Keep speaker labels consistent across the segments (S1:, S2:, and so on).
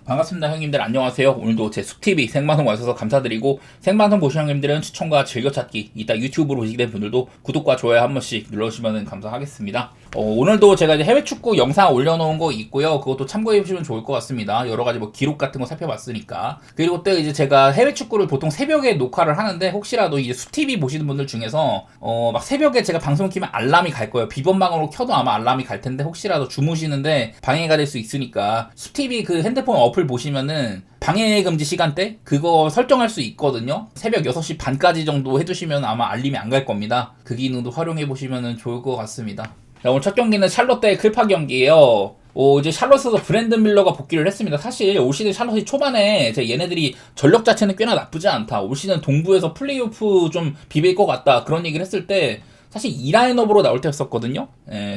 S1: 반갑습니다. 형님들 안녕하세요. 오늘도 제 숲TV 생방송 와주셔서 감사드리고, 생방송 보시는 형님들은 추천과 즐겨찾기, 이따 유튜브로 보시게 된 분들도 구독과 좋아요 한 번씩 눌러주시면 감사하겠습니다. 오늘도 제가 이제 해외 축구 영상 올려놓은 거 있고요. 그것도 참고해보시면 좋을 것 같습니다. 여러가지 뭐 기록 같은 거 살펴봤으니까. 그리고 또 이제 제가 해외 축구를 보통 새벽에 녹화를 하는데, 혹시라도 이제 숲TV 보시는 분들 중에서 막 새벽에 제가 방송 키면 알람이 갈 거예요. 비번방으로 켜도 아마 알람이 갈 텐데, 혹시라도 주무시는데 방해가 될 수 있으니까 숲TV 그 핸드폰 어플 보시면은 방해 금지 시간대 그거 설정할 수 있거든요. 새벽 6시 반까지 정도 해두시면 아마 알림이 안 갈 겁니다. 그 기능도 활용해 보시면 좋을 것 같습니다. 자, 오늘 첫 경기는 샬롯 대 클파 경기예요. 이제 샬롯에서 브랜든 밀러가 복귀를 했습니다. 사실 올 시즌 샬롯이 초반에 얘네들이 전력 자체는 꽤나 나쁘지 않다, 올 시즌 동부에서 플레이오프 좀 비빌 것 같다, 그런 얘기를 했을 때 사실 2라인업으로 나올 때였었거든요.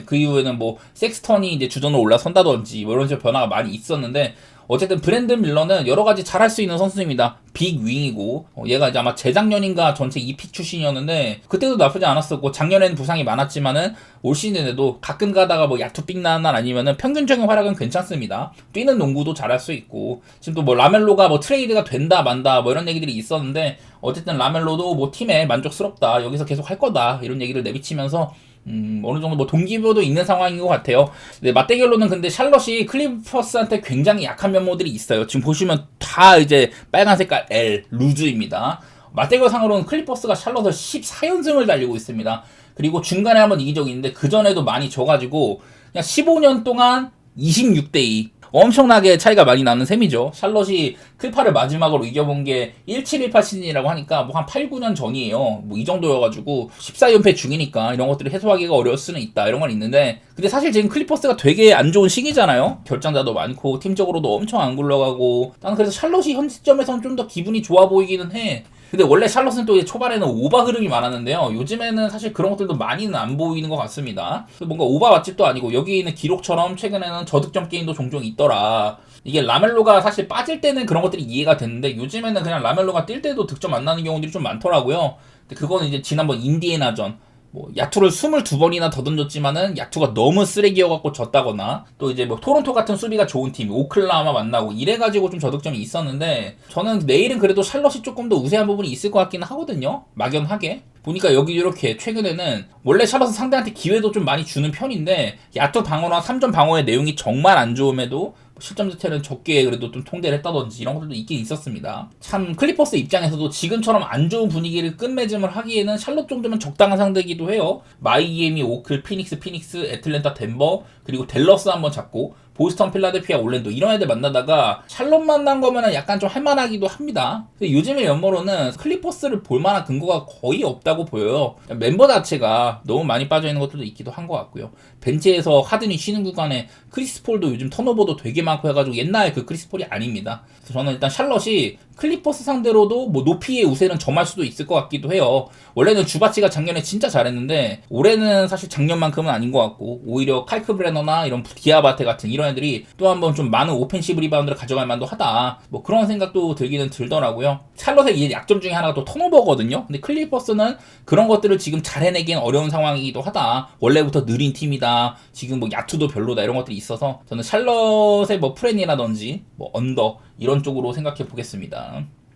S1: 그 이후에는 뭐 섹스턴이 이제 주전으로 올라선다든지 뭐 이런 식의 변화가 많이 있었는데, 어쨌든 브랜든 밀러는 여러가지 잘할 수 있는 선수입니다. 빅 윙이고, 얘가 이제 아마 재작년인가 전체 2픽 출신이었는데 그때도 나쁘지 않았었고, 작년에는 부상이 많았지만은 올 시즌에도 가끔 가다가 뭐 야투 삑 나는 날 아니면은 평균적인 활약은 괜찮습니다. 뛰는 농구도 잘할 수 있고, 지금 또 뭐 라멜로가 뭐 트레이드가 된다 만다 뭐 이런 얘기들이 있었는데, 어쨌든 라멜로도 뭐 팀에 만족스럽다, 여기서 계속 할 거다, 이런 얘기를 내비치면서 어느 정도 뭐 동기부여도 있는 상황인 것 같아요. 네, 맞대결로는 근데 샬럿이 클리퍼스한테 굉장히 약한 면모들이 있어요. 지금 보시면 다 이제 빨간 색깔 L, 루즈입니다. 맞대결 상으로는 클리퍼스가 샬럿을 14연승을 달리고 있습니다. 그리고 중간에 한번 이긴 적이 있는데, 그전에도 많이 져가지고 그냥 15년 동안 26대2. 엄청나게 차이가 많이 나는 셈이죠. 샬럿이 클파를 마지막으로 이겨본 게 1718 시즌이라고 하니까 뭐 한 8, 9년 전이에요. 뭐 이 정도여가지고 14연패 중이니까 이런 것들을 해소하기가 어려울 수는 있다, 이런 건 있는데, 근데 사실 지금 클리퍼스가 되게 안 좋은 시기잖아요. 결장자도 많고 팀적으로도 엄청 안 굴러가고. 나는 그래서 샬럿이 현 시점에서는 좀 더 기분이 좋아 보이기는 해. 근데 원래 샬럿은 또 초반에는 오바 흐름이 많았는데요, 요즘에는 사실 그런 것들도 많이는 안 보이는 것 같습니다. 뭔가 오바 맛집도 아니고, 여기 있는 기록처럼 최근에는 저득점 게임도 종종 있더라. 이게 라멜로가 사실 빠질 때는 그런 것들이 이해가 됐는데, 요즘에는 그냥 라멜로가 뛸 때도 득점 안 나는 경우들이 좀 많더라고요. 근데 그거는 이제 지난번 인디애나전 뭐 야투를 22번이나 더 던졌지만은 야투가 너무 쓰레기여갖고 졌다거나, 또 이제 뭐 토론토 같은 수비가 좋은 팀 오클라호마 만나고 이래가지고 좀 저득점이 있었는데, 저는 내일은 그래도 샬럿이 조금 더 우세한 부분이 있을 것 같기는 하거든요, 막연하게 보니까. 여기 이렇게 최근에는 원래 샬럿은 상대한테 기회도 좀 많이 주는 편인데, 야투 방어나 3점 방어의 내용이 정말 안 좋음에도 실점 자체는 적게 그래도 좀 통제를 했다든지 이런 것들도 있긴 있었습니다. 참 클리퍼스 입장에서도 지금처럼 안 좋은 분위기를 끝맺음을 하기에는 샬럿 정도면 적당한 상대이기도 해요. 마이애미, 오클, 피닉스, 애틀랜타, 덴버, 그리고 댈러스 한번 잡고 보스턴, 필라델피아, 올랜도 이런 애들 만나다가 샬럿 만난 거면은 약간 좀 할만하기도 합니다. 근데 요즘의 연모로는 클리퍼스를 볼만한 근거가 거의 없다고 보여요. 멤버 자체가 너무 많이 빠져있는 것들도 있기도 한 것 같고요. 벤치에서 하든이 쉬는 구간에 크리스 폴도 요즘 턴오버도 되게 많고 해가지고 옛날 그 크리스 폴이 아닙니다. 그래서 저는 일단 샬럿이 클리퍼스 상대로도 뭐 높이의 우세는 점할 수도 있을 것 같기도 해요. 원래는 주바치가 작년에 진짜 잘했는데 올해는 사실 작년만큼은 아닌 것 같고, 오히려 칼크 브레너나 이런 디아바테 같은 이런 애들이 또 한번 좀 많은 오펜시브 리바운드를 가져갈 만도 하다, 뭐 그런 생각도 들기는 들더라고요. 샬럿의 이제 약점 중에 하나가 또 턴오버거든요. 근데 클리퍼스는 그런 것들을 지금 잘 해내기엔 어려운 상황이기도 하다. 원래부터 느린 팀이다, 지금 뭐 야투도 별로다, 이런 것들이 있어서 저는 샬럿의 뭐 프렌이라든지 뭐 언더 이런 쪽으로 생각해 보겠습니다.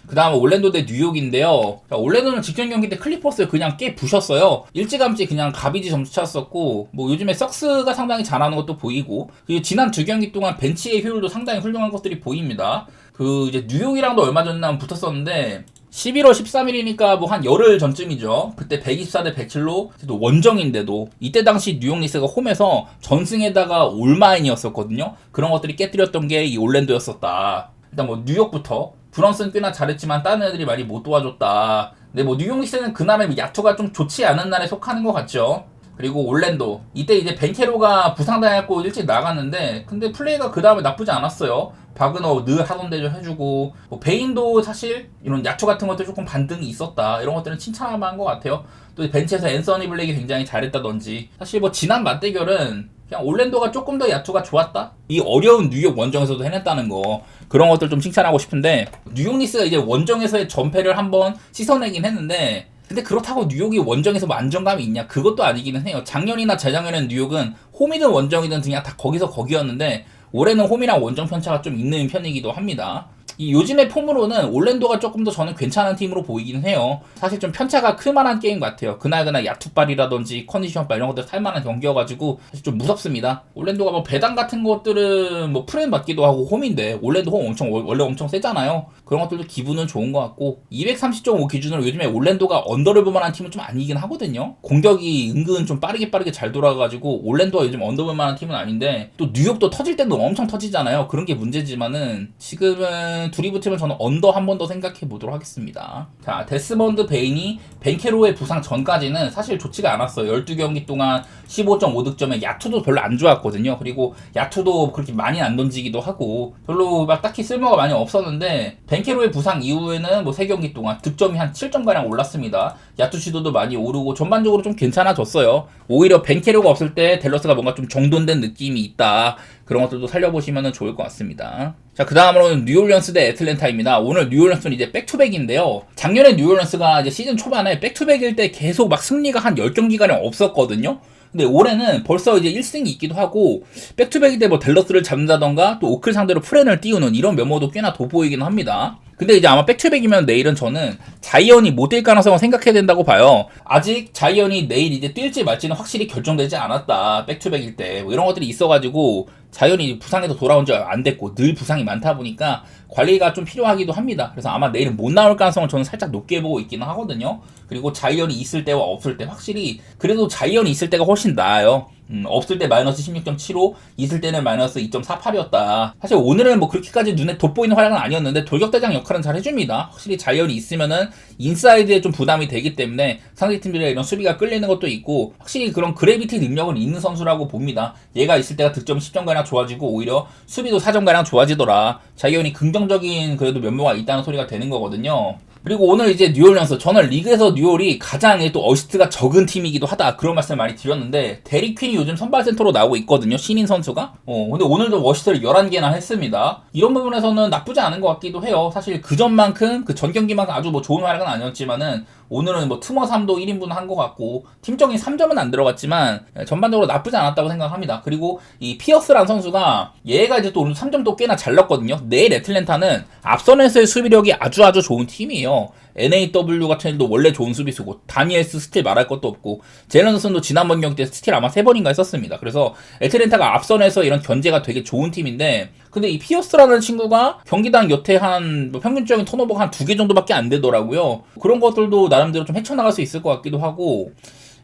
S1: 그 다음은 올랜도 대 뉴욕인데요. 자, 올랜도는 직전 경기 때 클리퍼스를 그냥 깨 부셨어요. 일찌감치 그냥 가비지 점수 찼었고, 뭐 요즘에 썩스가 상당히 잘하는 것도 보이고, 그리고 지난 두 경기 동안 벤치의 효율도 상당히 훌륭한 것들이 보입니다. 그 이제 뉴욕이랑도 얼마 전에 붙었었는데 11월 13일이니까 뭐 한 열흘 전쯤이죠. 그때 124 대 107로 원정인데도 이때 당시 뉴욕 니스가 홈에서 전승에다가 올마인이었었거든요. 그런 것들이 깨뜨렸던 게 이 올랜도였었다. 일단 뭐 뉴욕부터 브런슨 꽤나 잘했지만 다른 애들이 많이 못 도와줬다. 근데 뭐 뉴욕 니스는 그날의 야투가 좀 좋지 않은 날에 속하는 것 같죠. 그리고 올랜도 이때 이제 벤케로가 부상당했고 일찍 나갔는데, 근데 플레이가 그 다음에 나쁘지 않았어요. 바그너 늘 하던 대전 해주고, 뭐 베인도 사실 이런 야투 같은 것들 조금 반등이 있었다, 이런 것들은 칭찬할 만한 것 같아요. 또 벤치에서 앤서니 블랙이 굉장히 잘했다든지, 사실 뭐 지난 맞대결은 그냥 올랜도가 조금 더 야투가 좋았다, 이 어려운 뉴욕 원정에서도 해냈다는 거, 그런 것들 좀 칭찬하고 싶은데, 뉴욕 니스가 이제 원정에서의 전패를 한번 씻어내긴 했는데, 근데 그렇다고 뉴욕이 원정에서 뭐 안정감이 있냐? 그것도 아니기는 해요. 작년이나 재작년에는 뉴욕은 홈이든 원정이든 그냥 다 거기서 거기였는데, 올해는 홈이랑 원정 편차가 좀 있는 편이기도 합니다. 이 요즘의 폼으로는 올랜도가 조금 더 저는 괜찮은 팀으로 보이긴 해요. 사실 좀 편차가 클만한 게임 같아요. 그날그날 야투발이라든지 컨디션발 이런 것들 탈만한 경기여가지고 사실 좀 무섭습니다. 올랜도가 뭐 배당 같은 것들은 뭐 프레임 받기도 하고 홈인데 올랜도 홈 원래 엄청 세잖아요. 그런 것들도 기분은 좋은 것 같고 230.5 기준으로 요즘에 올랜도가 언더를 볼만한 팀은 좀 아니긴 하거든요. 공격이 은근 좀 빠르게 잘 돌아가가지고 올랜도가 요즘 언더 볼만한 팀은 아닌데 또 뉴욕도 터질 때도 엄청 터지잖아요. 그런 게 문제지만은 지금은 둘이 붙으면 저는 언더 한 번 더 생각해 보도록 하겠습니다. 자, 데스먼드 베인이 벤케로의 부상 전까지는 사실 좋지가 않았어요. 12경기 동안 15.5득점에 야투도 별로 안 좋았거든요. 그리고 야투도 그렇게 많이 안 던지기도 하고 별로 막 딱히 쓸모가 많이 없었는데 벤케로의 부상 이후에는 뭐 3경기 동안 득점이 한 7점가량 올랐습니다. 야투 시도도 많이 오르고 전반적으로 좀 괜찮아졌어요. 오히려 벤케로가 없을 때 댈러스가 뭔가 좀 정돈된 느낌이 있다. 그런 것들도 살려보시면 좋을 것 같습니다. 자, 그 다음으로는 뉴올리언스 대 애틀랜타입니다. 오늘 뉴올리언스는 이제 백투백인데요. 작년에 뉴올리언스가 이제 시즌 초반에 백투백일 때 계속 막 승리가 한 10경기가량 없었거든요. 근데 올해는 벌써 이제 1승이 있기도 하고 백투백일 때 뭐 댈러스를 잡는다던가 또 오클 상대로 프렌을 띄우는 이런 면모도 꽤나 돋보이긴 합니다. 근데 이제 아마 백투백이면 내일은 저는 자이언이 못 뛸 가능성을 생각해야 된다고 봐요. 아직 자이언이 내일 이제 뛸지 말지는 확실히 결정되지 않았다. 백투백일 때 뭐 이런 것들이 있어가지고 자이언이 부상에서 돌아온 지 안 됐고 늘 부상이 많다 보니까 관리가 좀 필요하기도 합니다. 그래서 아마 내일은 못 나올 가능성을 저는 살짝 높게 보고 있기는 하거든요. 그리고 자이언이 있을 때와 없을 때 확실히 그래도 자이언이 있을 때가 훨씬 나아요. 없을 때 마이너스 16.75, 있을 때는 마이너스 2.48이었다. 사실 오늘은 뭐 그렇게까지 눈에 돋보이는 활약은 아니었는데 돌격대장 역할은 잘 해줍니다. 확실히 자이언이 있으면은 인사이드에 좀 부담이 되기 때문에 상대팀들의 이런 수비가 끌리는 것도 있고 확실히 그런 그래비티 능력은 있는 선수라고 봅니다. 얘가 있을 때가 득점이 10점가량 좋아지고 오히려 수비도 4점가량 좋아지더라. 자이언이 긍정적인 그래도 면모가 있다는 소리가 되는 거거든요. 그리고 오늘 이제 뉴올리언스, 저는 리그에서 뉴올이 가장 또 어시스트가 적은 팀이기도 하다 그런 말씀을 많이 드렸는데 데릭 퀸이 요즘 선발 센터로 나오고 있거든요. 신인 선수가. 근데 오늘도 어시스트를 11개나 했습니다. 이런 부분에서는 나쁘지 않은 것 같기도 해요. 사실 그 전만큼 그 전 경기만큼 아주 뭐 좋은 활약은 아니었지만은 오늘은 뭐 투머 3도 1인분 한 것 같고 팀적인 3점은 안 들어갔지만 전반적으로 나쁘지 않았다고 생각합니다. 그리고 이 피어스라는 선수가 얘가 이제 또 오늘 3점도 꽤나 잘 넣었거든요. 내일 애틀랜타는 앞선에서의 수비력이 아주 좋은 팀이에요. NAW 같은 애들도 원래 좋은 수비수고 다니엘스 스틸 말할 것도 없고 제일런슨도 지난번 경기 때 스틸 아마 3번인가 했었습니다. 그래서 애틀랜타가 앞선에서 이런 견제가 되게 좋은 팀인데 근데 이 피어스라는 친구가 경기당 여태 한 뭐 평균적인 턴오버가 한 2개 정도밖에 안 되더라고요. 그런 것들도 나름대로 좀 헤쳐나갈 수 있을 것 같기도 하고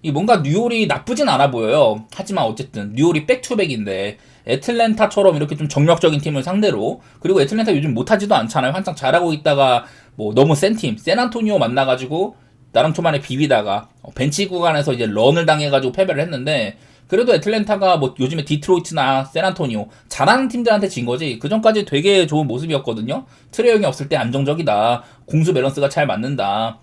S1: 이 뭔가 뉴올이 나쁘진 않아 보여요. 하지만 어쨌든 뉴올이 백투백인데 애틀랜타처럼 이렇게 좀 정력적인 팀을 상대로 그리고 애틀랜타 요즘 못하지도 않잖아요. 한창 잘하고 있다가 뭐 너무 센 팀, 샌안토니오 만나가지고 나름 초반에 비비다가 벤치 구간에서 이제 런을 당해가지고 패배를 했는데 그래도 애틀랜타가 뭐 요즘에 디트로이트나 샌안토니오 잘하는 팀들한테 진 거지 그 전까지 되게 좋은 모습이었거든요. 트레이 형이 없을 때 안정적이다. 공수 밸런스가 잘 맞는다.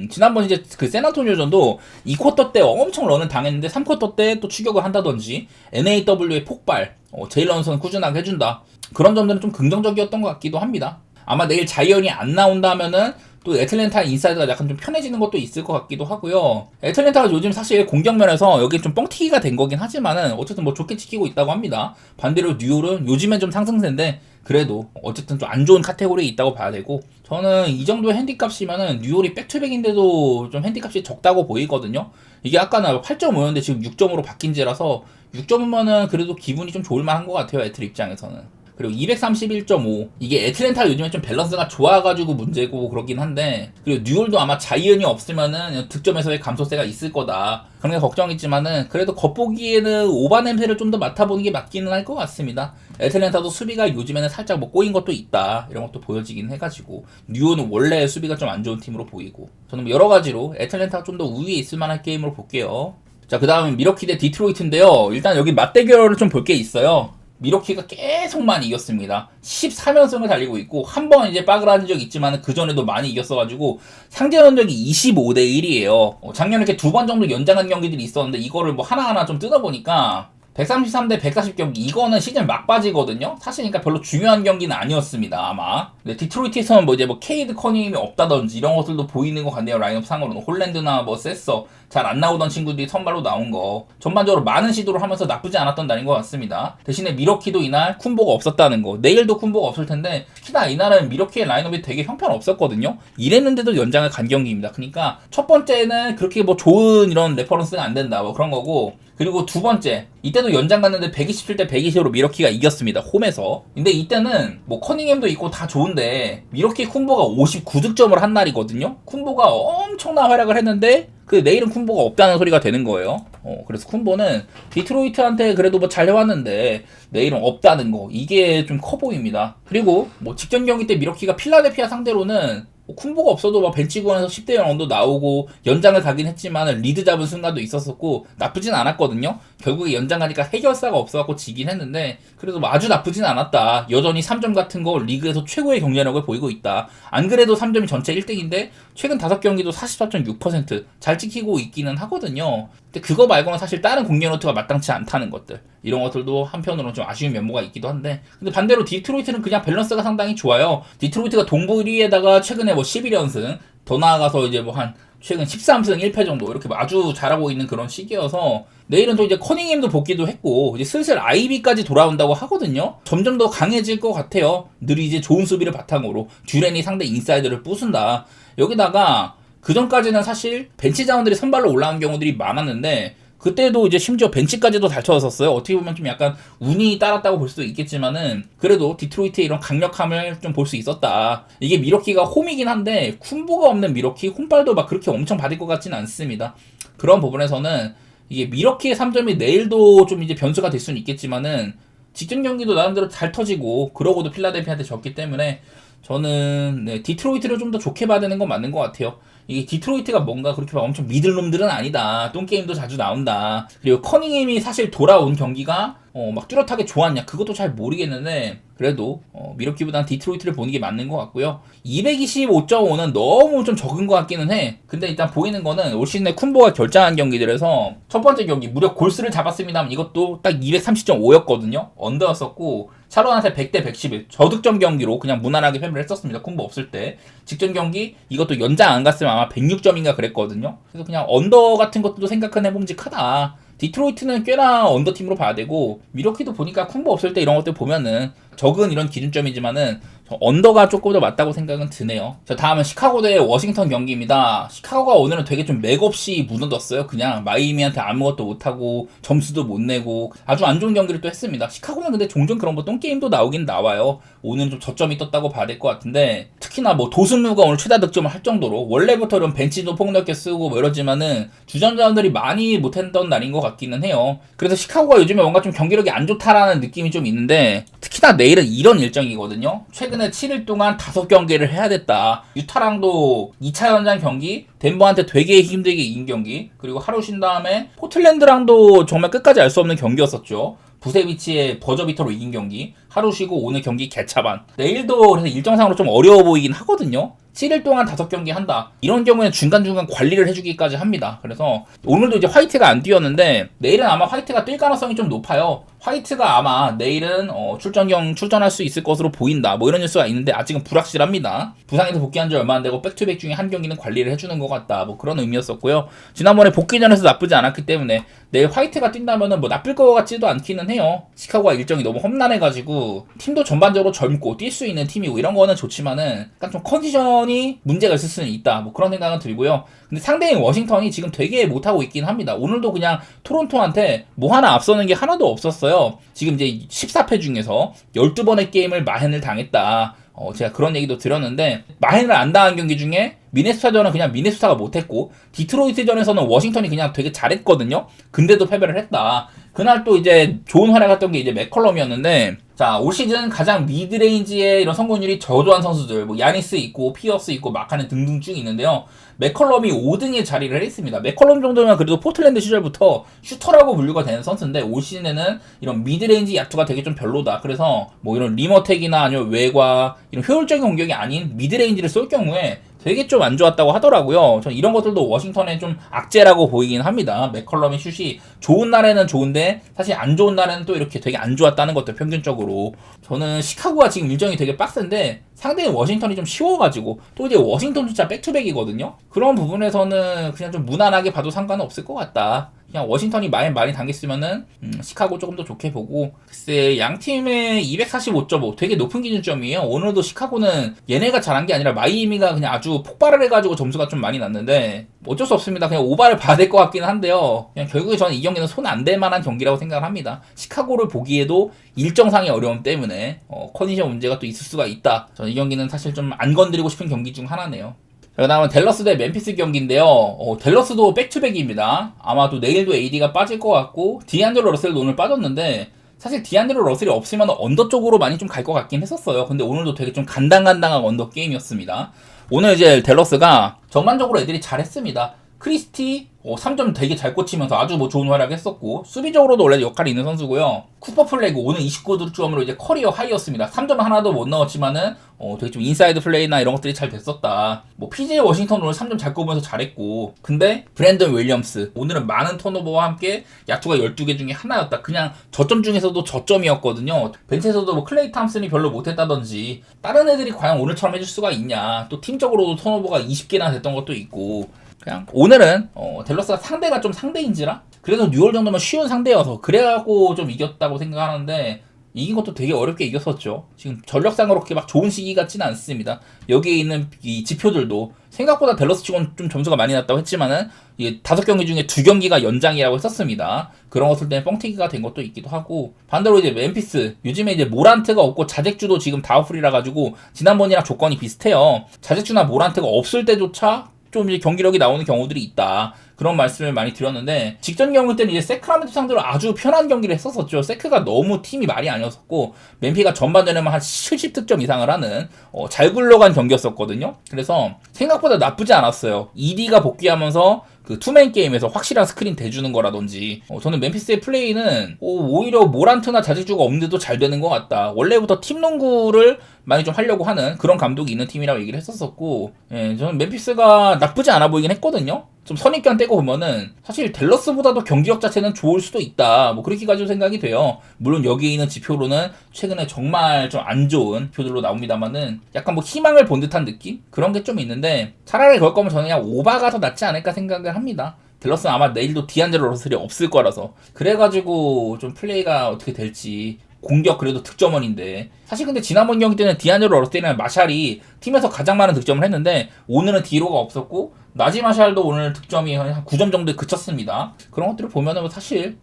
S1: 지난번 이제 그 샌안토니오전도 2쿼터 때 엄청 런을 당했는데 3쿼터 때 또 추격을 한다든지 NAW의 폭발, 제일런스는 꾸준하게 해준다. 그런 점들은 좀 긍정적이었던 것 같기도 합니다. 아마 내일 자이언이 안 나온다면은 또 애틀랜타 인사이드가 약간 좀 편해지는 것도 있을 것 같기도 하고요. 애틀랜타가 요즘 사실 공격면에서 여기 좀 뻥튀기가 된 거긴 하지만은 어쨌든 뭐 좋게 지키고 있다고 합니다. 반대로 뉴올은 요즘엔 좀 상승세인데 그래도 어쨌든 좀 안 좋은 카테고리에 있다고 봐야 되고 저는 이 정도의 핸디값이면은 뉴올이 백투백인데도 좀 핸디값이 적다고 보이거든요. 이게 아까는 8.5였는데 지금 6점으로 바뀐지라서 6점이면은 그래도 기분이 좀 좋을 만한 것 같아요. 애틀 입장에서는. 그리고 231.5 이게 애틀랜타 요즘에 좀 밸런스가 좋아가지고 문제고 그러긴 한데 그리고 뉴올도 아마 자이언이 없으면은 득점에서의 감소세가 있을 거다 그런 게 걱정이지만은 그래도 겉보기에는 오바 냄새를 좀 더 맡아보는 게 맞기는 할 것 같습니다. 애틀랜타도 수비가 요즘에는 살짝 뭐 꼬인 것도 있다 이런 것도 보여지긴 해가지고 뉴올은 원래 수비가 좀 안 좋은 팀으로 보이고 저는 뭐 여러 가지로 애틀랜타가 좀 더 우위에 있을 만한 게임으로 볼게요. 자, 그 다음 미러키 대 디트로이트인데요. 일단 여기 맞대결을 좀 볼 게 있어요. 미러키가 계속만 이겼습니다. 14연승을 달리고 있고 한 번 이제 빠그라진 적 있지만 그 전에도 많이 이겼어가지고 상대 전적이 25대 1이에요. 작년에 이렇게 2번 정도 연장한 경기들이 있었는데 이거를 뭐 하나하나 좀 뜯어보니까 133대 140 경기, 이거는 시즌 막바지거든요. 사실 그러니까 별로 중요한 경기는 아니었습니다, 아마. 근데 디트로이트에서는 뭐 이제 뭐 케이드 커닝이 없다든지 이런 것들도 보이는 것 같네요. 라인업 상으로는 홀랜드나 뭐 세서 잘 안 나오던 친구들이 선발로 나온 거, 전반적으로 많은 시도를 하면서 나쁘지 않았던 날인 것 같습니다. 대신에 미러키도 이날 쿤보가 없었다는 거, 내일도 쿤보가 없을 텐데 특히나 이날은 미러키의 라인업이 되게 형편없었거든요. 이랬는데도 연장을 간 경기입니다. 그러니까 첫 번째는 그렇게 뭐 좋은 이런 레퍼런스가 안 된다 뭐 그런 거고, 그리고 두 번째, 이때도 연장 갔는데 127대 120으로 미러키가 이겼습니다. 홈에서. 근데 이때는 뭐 커닝햄도 있고 다 좋은데 미러키 쿤보가 59득점을 한 날이거든요. 쿤보가 엄청난 활약을 했는데 그 내일은 쿤보가 없다는 소리가 되는 거예요. 그래서 쿤보는 디트로이트한테 그래도 뭐 잘 해왔는데 내일은 없다는 거, 이게 좀 커 보입니다. 그리고 뭐 직전 경기 때 미러키가 필라델피아 상대로는 쿤보가 없어도 막 벤치구원에서 10대 0 언더 나오고 연장을 가긴 했지만 리드 잡은 순간도 있었었고 나쁘진 않았거든요. 결국에 연장 가니까 해결사가 없어갖고 지긴 했는데 그래도 뭐 아주 나쁘진 않았다. 여전히 3점 같은 거 리그에서 최고의 경쟁력을 보이고 있다. 안 그래도 3점이 전체 1등인데 최근 5경기도 44.6% 잘 지키고 있기는 하거든요. 근데 그거 말고는 사실 다른 공격 노트가 마땅치 않다는 것들, 이런 것들도 한편으로는 좀 아쉬운 면모가 있기도 한데, 근데 반대로 디트로이트는 그냥 밸런스가 상당히 좋아요. 디트로이트가 동부 1위에다가 최근에 뭐 11연승, 더 나아가서 이제 뭐 한 최근 13승 1패 정도 이렇게 아주 잘하고 있는 그런 시기여서 내일은 또 이제 커닝햄도 복귀도 했고 이제 슬슬 아이비까지 돌아온다고 하거든요. 점점 더 강해질 것 같아요. 늘 이제 좋은 수비를 바탕으로 듀렌이 상대 인사이드를 부순다. 여기다가 그 전까지는 사실 벤치 자원들이 선발로 올라온 경우들이 많았는데 그때도 이제 심지어 벤치까지도 달쳐졌었어요. 어떻게 보면 좀 약간 운이 따랐다고 볼 수도 있겠지만은 그래도 디트로이트의 이런 강력함을 좀 볼 수 있었다. 이게 미러키가 홈이긴 한데 쿤보가 없는 미러키 홈발도 막 그렇게 엄청 받을 것 같지는 않습니다. 그런 부분에서는 이게 미러키의 3점이 내일도 좀 이제 변수가 될 수는 있겠지만은 직전 경기도 나름대로 잘 터지고 그러고도 필라델피아한테 졌기 때문에 저는 디트로이트를 좀 더 좋게 봐야 되는 건 맞는 것 같아요. 이게 디트로이트가 뭔가 그렇게 막 엄청 미들놈들은 아니다. 똥게임도 자주 나온다. 그리고 커닝햄이 사실 돌아온 경기가 막 뚜렷하게 좋았냐, 그것도 잘 모르겠는데 그래도 미러키보다는 디트로이트를 보는 게 맞는 것 같고요. 225.5는 너무 좀 적은 것 같기는 해. 근데 일단 보이는 거는 올 시즌에 쿤보가 결장한 경기들에서 첫 번째 경기 무려 골스를 잡았습니다만 이것도 딱 230.5였거든요. 언더였었고 샤론한테 100대 111 저득점 경기로 그냥 무난하게 패배를 했었습니다. 쿤보 없을 때. 직전 경기 이것도 연장 안 갔으면 아마 106점인가 그랬거든요. 그래서 그냥 언더 같은 것도 생각은 해봄직하다. 디트로이트는 꽤나 언더팀으로 봐야 되고 미러키도 보니까 쿤보 없을 때 이런 것들 보면은 적은 이런 기준점이지만은 언더가 조금 더 맞다고 생각은 드네요. 자, 다음은 시카고 대 워싱턴 경기입니다. 시카고가 오늘은 되게 좀 맥없이 무너졌어요. 그냥 마이애미한테 아무것도 못하고 점수도 못 내고 아주 안 좋은 경기를 또 했습니다. 시카고는 근데 종종 그런 뭐 똥게임도 나오긴 나와요. 오늘 좀 저점이 떴다고 봐야 될 것 같은데 특히나 뭐 도슨루가 오늘 최다 득점을 할 정도로 원래부터 이런 벤치도 폭넓게 쓰고 뭐 이러지만은 주전자원들이 많이 못했던 날인 것 같기는 해요. 그래서 시카고가 요즘에 뭔가 좀 경기력이 안 좋다라는 느낌이 좀 있는데 특히나 내일은 이런 일정이거든요. 최근에 7일 동안 5경기를 해야 됐다. 유타랑도 2차 연장 경기, 덴버한테 되게 힘들게 이긴 경기, 그리고 하루 쉰 다음에 포틀랜드랑도 정말 끝까지 알 수 없는 경기였었죠. 부세비치의 버저비터로 이긴 경기, 하루 쉬고 오늘 경기 개차반. 내일도 그래서 일정상으로 좀 어려워 보이긴 하거든요. 7일 동안 5경기 한다. 이런 경우에는 중간중간 관리를 해주기까지 합니다. 그래서 오늘도 이제 화이트가 안 뛰었는데 내일은 아마 화이트가 뛸 가능성이 좀 높아요. 화이트가 아마 내일은 출전할 수 있을 것으로 보인다. 뭐 이런 뉴스가 있는데 아직은 불확실합니다. 부상에서 복귀한 지 얼마 안 되고 백투백 중에 한 경기는 관리를 해주는 것 같다. 뭐 그런 의미였었고요. 지난번에 복귀전에서 나쁘지 않았기 때문에 내일 화이트가 뛴다면은 뭐 나쁠 것 같지도 않기는 해요. 시카고가 일정이 너무 험난해가지고 팀도 전반적으로 젊고 뛸 수 있는 팀이고 이런 거는 좋지만은 약간 좀 컨디션이 문제가 있을 수는 있다. 뭐 그런 생각은 들고요. 근데 상대인 워싱턴이 지금 되게 못하고 있긴 합니다. 오늘도 그냥 토론토한테 뭐 하나 앞서는 게 하나도 없었어요. 지금 이제 14패 중에서 12번의 게임을 마헨을 당했다. 제가 그런 얘기도 들었는데 마헨을 안 당한 경기 중에 미네소타전은 그냥 미네소타가 못했고 디트로이트전에서는 워싱턴이 그냥 되게 잘했거든요. 근데도 패배를 했다. 그날 또 이제 좋은 활약했던 게 이제 맥컬럼이었는데 자, 올 시즌 가장 미드레인지의 이런 성공률이 저조한 선수들 뭐 야니스 있고 피어스 있고 마카넨 등등 쭉 있는데요. 맥컬럼이 5등에 자리를 했습니다. 맥컬럼 정도면 그래도 포틀랜드 시절부터 슈터라고 분류가 되는 선수인데 올 시즌에는 이런 미드레인지 야투가 되게 좀 별로다. 그래서 뭐 이런 리머텍이나 아니면 외과 이런 효율적인 공격이 아닌 미드레인지를 쏠 경우에 되게 좀 안 좋았다고 하더라고요. 전 이런 것들도 워싱턴의 좀 악재라고 보이긴 합니다. 맥컬럼의 슛이 좋은 날에는 좋은데 사실 안 좋은 날에는 또 이렇게 되게 안 좋았다는 것들 평균적으로. 저는 시카고가 지금 일정이 되게 빡센데 상대는 워싱턴이 좀 쉬워가지고 또 이제 워싱턴조차 백투백이거든요. 그런 부분에서는 그냥 좀 무난하게 봐도 상관은 없을 것 같다. 그냥 워싱턴이 많이 당겼으면은 시카고 조금 더 좋게 보고. 글쎄 양 팀의 245.5 되게 높은 기준점이에요. 오늘도 시카고는 얘네가 잘한 게 아니라 마이애미가 그냥 아주 폭발을 해가지고 점수가 좀 많이 났는데 어쩔 수 없습니다. 그냥 오바를 봐야 될 것 같기는 한데요. 그냥 결국에 저는 이 경기는 손 안 댈 만한 경기라고 생각을 합니다. 시카고를 보기에도 일정상의 어려움 때문에 컨디션 문제가 또 있을 수가 있다. 저는 이 경기는 사실 좀 안 건드리고 싶은 경기 중 하나네요. 그 다음은 댈러스 대 멤피스 경기인데요. 댈러스도 백투백입니다. 아마도 내일도 AD가 빠질 것 같고 디안드로 러셀도 오늘 빠졌는데 사실 디안드로 러셀이 없으면 언더 쪽으로 많이 좀 갈 것 같긴 했었어요. 근데 오늘도 되게 좀 간당간당한 언더 게임이었습니다. 오늘 이제 댈러스가 전반적으로 애들이 잘했습니다. 크리스티 3점 되게 잘 꽂히면서 아주 좋은 활약 했었고 수비적으로도 원래 역할이 있는 선수고요. 쿠퍼 플레이고 오늘 29득점으로 이제 커리어 하이였습니다. 3점 하나도 못 넣었지만은 되게 좀 인사이드 플레이나 이런 것들이 잘 됐었다. PJ 워싱턴 오늘 3점 잘 꼽으면서 잘했고 근데 브랜든 윌리엄스 오늘은 많은 턴오버와 함께 야투가 12개 중에 하나였다. 그냥 저점 중에서도 저점이었거든요. 벤치에서도 클레이 탐슨이 별로 못했다든지 다른 애들이 과연 오늘처럼 해줄 수가 있냐. 또 팀적으로도 턴오버가 20개나 됐던 것도 있고 그냥 오늘은 댈러스가 상대가 좀 상대인지라 그래도 뉴올 정도면 쉬운 상대여서 그래갖고 좀 이겼다고 생각하는데 이긴 것도 되게 어렵게 이겼었죠. 지금 전력상으로 그렇게 막 좋은 시기 같지는 않습니다. 여기에 있는 이 지표들도 생각보다 댈러스 치고는 좀 점수가 많이 났다고 했지만은 이게 5경기 중에 2경기가 연장이라고 했었습니다. 그런 것들 때문에 뻥튀기가 된 것도 있기도 하고 반대로 이제 멤피스 요즘에 이제 모란트가 없고 자잭주도 지금 다우풀이라 가지고 지난번이랑 조건이 비슷해요. 자잭주나 모란트가 없을 때조차 좀 이제 경기력이 나오는 경우들이 있다. 그런 말씀을 많이 드렸는데 직전 경기 때는 이제 세크라멘토 상대로 아주 편한 경기를 했었었죠. 세크가 너무 팀이 말이 아니었었고 멤피가 전반전에만 한 70득점 이상을 하는 잘 굴러간 경기였었거든요. 그래서 생각보다 나쁘지 않았어요. ED가 복귀하면서 그 투맨 게임에서 확실한 스크린 대주는 거라든지 저는 멤피스의 플레이는 오히려 모란트나 자직주가 없는데도 잘 되는 것 같다. 원래부터 팀 농구를 많이 좀 하려고 하는 그런 감독이 있는 팀이라고 얘기를 했었었고 저는 멤피스가 나쁘지 않아 보이긴 했거든요. 좀 선입견 떼고 보면은 사실 댈러스보다도 경기력 자체는 좋을 수도 있다. 그렇게 가지고 생각이 돼요. 물론 여기에 있는 지표로는 최근에 정말 좀 안 좋은 표들로 나옵니다만은 약간 희망을 본 듯한 느낌? 그런 게 좀 있는데 차라리 그럴 거면 저는 그냥 오바가 더 낫지 않을까 생각을 합니다. 댈러스는 아마 내일도 디안드로 러셀이 없을 거라서 그래가지고 좀 플레이가 어떻게 될지 공격 그래도 득점원인데 사실 근데 지난번 경기 때는 디안드로 러셀이랑 마샬이 팀에서 가장 많은 득점을 했는데 오늘은 디로가 없었고 나지 마샬도 오늘 득점이 한 9점 정도에 그쳤습니다. 그런 것들을 보면은 사실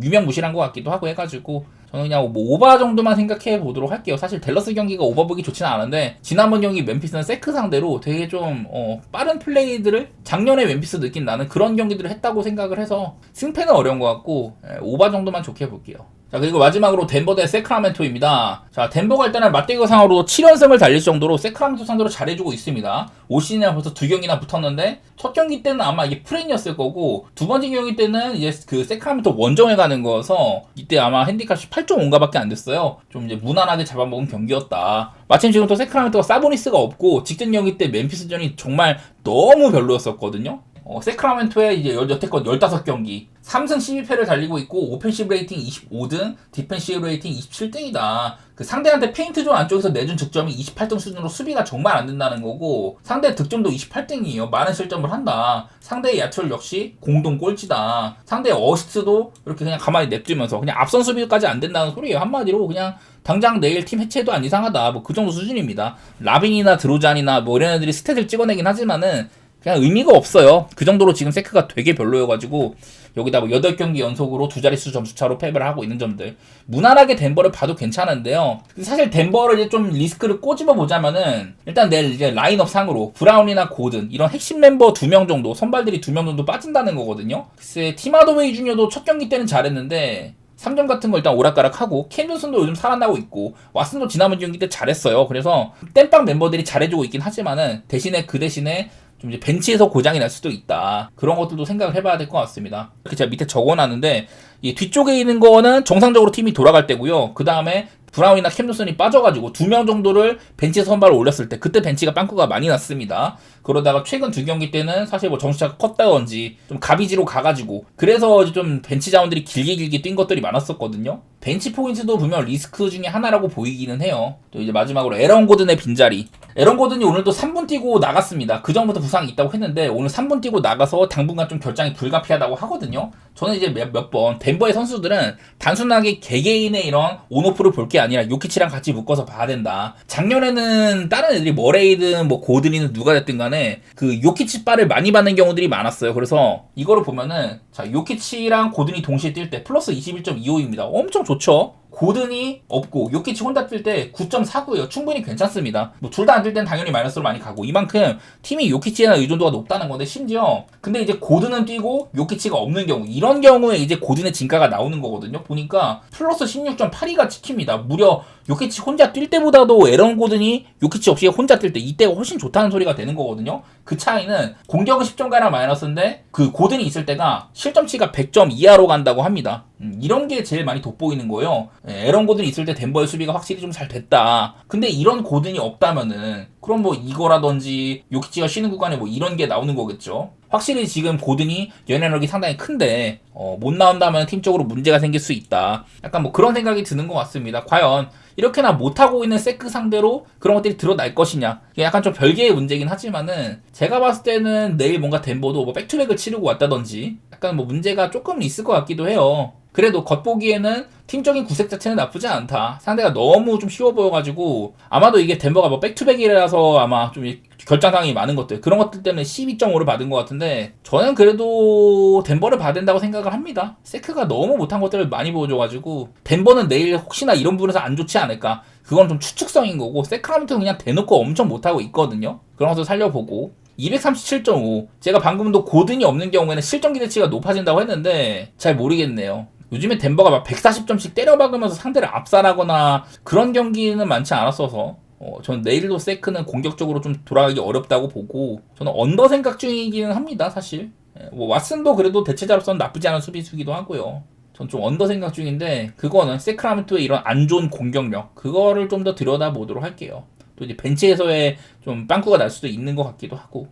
S1: 유명무실한 것 같기도 하고 해가지고 저는 그냥 오바 정도만 생각해 보도록 할게요. 사실 댈러스 경기가 오바 보기 좋지는 않은데 지난번 경기 멤피스는 세크 상대로 되게 좀 빠른 플레이들을 작년에 멤피스 느낀 나는 그런 경기들을 했다고 생각을 해서 승패는 어려운 것 같고 오바 정도만 좋게 볼게요. 자 그리고 마지막으로 덴버 대 세크라멘토입니다. 자 덴버가 일단은 맞대결상으로 7연승을 달릴 정도로 세크라멘토 상대로 잘해주고 있습니다. 올 시즌에 벌써 2경기나 붙었는데 첫 경기 때는 아마 이게 프레인이었을 거고 두 번째 경기 때는 이제 그 세크라멘토 원정에 가는 거여서 이때 아마 핸디캡이 8.5인가밖에 안 됐어요. 좀 이제 무난하게 잡아먹은 경기였다. 마침 지금 또 세크라멘토가 사보니스가 없고 직전 경기 때 멤피스전이 정말 너무 별로였었거든요. 세크라멘토의 이제 여태껏 15경기 3승 12패를 달리고 있고 오펜시브 레이팅 25등, 디펜시브 레이팅 27등이다. 그 상대한테 페인트존 안쪽에서 내준 득점이 28등 수준으로 수비가 정말 안 된다는 거고 상대 득점도 28등이에요. 많은 실점을 한다. 상대의 야투율 역시 공동 꼴찌다. 상대의 어시스트도 이렇게 그냥 가만히 냅두면서 그냥 앞선 수비까지 안 된다는 소리예요. 한마디로 그냥 당장 내일 팀 해체도 안 이상하다. 그 정도 수준입니다. 라빈이나 드로잔이나 이런 애들이 스탯을 찍어내긴 하지만은 그냥 의미가 없어요. 그 정도로 지금 세크가 되게 별로여가지고 여기다 8경기 연속으로 두 자릿수 점수차로 패배를 하고 있는 점들 무난하게 덴버를 봐도 괜찮은데요. 사실 덴버를 이제 좀 리스크를 꼬집어 보자면은 일단 내일 이제 라인업 상으로 브라운이나 고든 이런 핵심 멤버 2명 정도 선발들이 2명 정도 빠진다는 거거든요. 글쎄 팀 하더웨이 주니어도 첫 경기 때는 잘했는데 3점 같은 거 일단 오락가락하고 캔 존슨도 요즘 살아나고 있고 왓슨도 지난번 경기 때 잘했어요. 그래서 땜빵 멤버들이 잘해주고 있긴 하지만은 대신에 좀 이제 벤치에서 고장이 날 수도 있다. 그런 것들도 생각을 해봐야 될 것 같습니다. 이렇게 제가 밑에 적어놨는데 이 뒤쪽에 있는 거는 정상적으로 팀이 돌아갈 때고요. 그 다음에 브라운이나 캠 존슨이 빠져가지고 2명 정도를 벤치 선발을 올렸을 때 그때 벤치가 빵꾸가 많이 났습니다. 그러다가 최근 2경기 때는 사실 뭐 정시차가 컸다든지 좀 가비지로 가가지고 그래서 좀 벤치 자원들이 길게 뛴 것들이 많았었거든요. 벤치 포인트도 분명 리스크 중에 하나라고 보이기는 해요. 또 이제 마지막으로 에런 고든의 빈자리. 에런 고든이 오늘 또 3분 뛰고 나갔습니다. 그 전부터 부상이 있다고 했는데 오늘 3분 뛰고 나가서 당분간 좀 결장이 불가피하다고 하거든요. 저는 이제 몇 번 덴버의 선수들은 단순하게 개개인의 이런 온오프를 볼 게 아니라 요키치랑 같이 묶어서 봐야 된다. 작년에는 다른 애들이 머레이든 뭐 고든이든 누가 됐든 간에 그 요키치 바를 많이 받는 경우들이 많았어요. 그래서 이거를 보면은 자 요키치랑 고든이 동시에 뛸 때 플러스 21.25입니다. 엄청 좋죠. 고든이 없고 요키치 혼자 뛸 때 9.49예요. 충분히 괜찮습니다. 뭐 둘 다 안 뛸 땐 당연히 마이너스로 많이 가고 이만큼 팀이 요키치에 대한 의존도가 높다는 건데 심지어 근데 이제 고든은 뛰고 요키치가 없는 경우 이런 경우에 이제 고든의 진가가 나오는 거거든요. 보니까 플러스 16.82가 찍힙니다. 무려 요키치 혼자 뛸 때보다도 에런 고든이 요키치 없이 혼자 뛸 때 이때가 훨씬 좋다는 소리가 되는 거거든요. 그 차이는 공격은 10점가량 마이너스인데 그 고든이 있을 때가 실점치가 100점 이하로 간다고 합니다. 이런 게 제일 많이 돋보이는 거예요. 에런 고든이 있을 때 덴버의 수비가 확실히 좀 잘 됐다. 근데 이런 고든이 없다면은 그럼 뭐 이거라든지 요키치가 쉬는 구간에 뭐 이런 게 나오는 거겠죠. 확실히 지금 고든이 연회력이 상당히 큰데 못 나온다면 팀적으로 문제가 생길 수 있다. 약간 뭐 그런 생각이 드는 것 같습니다. 과연 이렇게나 못하고 있는 세크 상대로 그런 것들이 드러날 것이냐. 이게 약간 좀 별개의 문제긴 하지만은 제가 봤을 때는 내일 뭔가 덴버도 뭐 백투백을 치르고 왔다든지 약간 뭐 문제가 조금 있을 것 같기도 해요. 그래도 겉보기에는 팀적인 구색 자체는 나쁘지 않다. 상대가 너무 좀 쉬워 보여가지고 아마도 이게 덴버가 뭐 백투백이라서 아마 좀 결장상이 많은 것들 그런 것들 때문에 12.5를 받은 것 같은데 저는 그래도 덴버를 봐야 된다고 생각을 합니다. 세크가 너무 못한 것들을 많이 보여줘가지고 덴버는 내일 혹시나 이런 부분에서 안 좋지 않을까. 그건 좀 추측성인 거고 세크라멘트는 그냥 대놓고 엄청 못하고 있거든요. 그런 것도 살려보고 237.5 제가 방금도 고든이 없는 경우에는 실점 기대치가 높아진다고 했는데 잘 모르겠네요. 요즘에 덴버가 막 140점씩 때려박으면서 상대를 압살하거나 그런 경기는 많지 않았어서 저는 내일도 세크는 공격적으로 좀 돌아가기 어렵다고 보고 저는 언더 생각 중이기는 합니다. 사실 뭐 왓슨도 그래도 대체자로서는 나쁘지 않은 수비수기도 하고요. 전 좀 언더 생각 중인데 그거는 세크라멘토의 이런 안 좋은 공격력 그거를 좀 더 들여다보도록 할게요. 또 이제 벤치에서의 좀 빵꾸가 날 수도 있는 것 같기도 하고